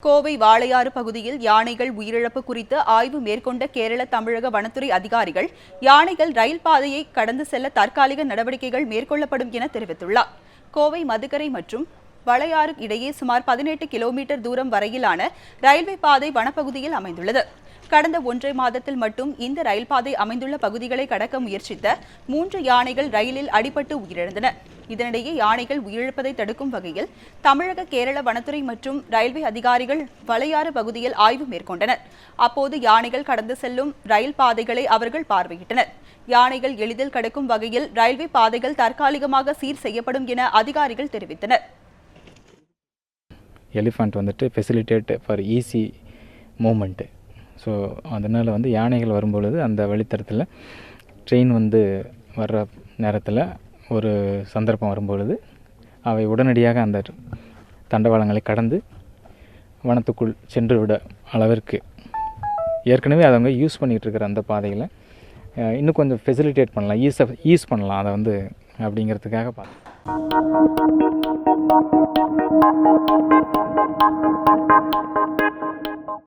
கோவை வாளையாறு பகுதியில் யானைகள் உயிரிழப்பு குறித்து ஆய்வு மேற்கொண்ட கேரள தமிழக வனத்துறை அதிகாரிகள் யானைகள் ரயில் பாதையை கடந்து செல்ல தற்காலிக நடவடிக்கைகள் மேற்கொள்ளப்படும் என தெரிவித்துள்ளார். கோவை மதுக்கரை மற்றும் வாளையாறு இடையே சுமார் 18 கிலோமீட்டர் தூரம் வரையிலான ரயில்வே பாதை வனப்பகுதியில் அமைந்துள்ளது. கடந்த 1 மாதத்தில் மட்டும் இந்த ரயில் பாதை அமைந்துள்ள பகுதிகளை கடக்க முயற்சித்த 3 யானைகள் ரயிலில் அடிபட்டு உயிரிழந்தன. இதனிடையே யானைகள் உயிரிழப்பதை தடுக்கும் வகையில் தமிழக கேரள வனத்துறை மற்றும் ரயில்வே அதிகாரிகள் வாளையாறு பகுதியில் ஆய்வு மேற்கொண்டனர். அப்போது யானைகள் கடந்து செல்லும் ரயில் பாதைகளை அவர்கள் பார்வையிட்டனர். யானைகள் எளிதில் கடக்கும் வகையில் ரயில்வே பாதைகள் தற்காலிகமாக சீர் செய்யப்படும் என அதிகாரிகள் தெரிவித்தனர். எலிஃபண்ட் வந்துட்டு facilitate for easy movement. So அதனால் யானைகள் வரும்பொழுது அந்த வழித்தடத்தில் ட்ரெயின் வர்ற நேரத்தில் ஒரு சந்தர்ப்பம் வரும்பொழுது அவை உடனடியாக அந்த தண்டவாளங்களை கடந்து வனத்துக்குள் சென்று விட அளவிற்கு ஏற்கனவே அவங்க யூஸ் பண்ணிகிட்ருக்கிற அந்த பாதைகளை இன்னும் கொஞ்சம் ஃபெசிலிட்டேட் பண்ணலாம், ஈஸ் பண்ணலாம் அதை அப்படிங்கிறதுக்காக பார்த்தேன்.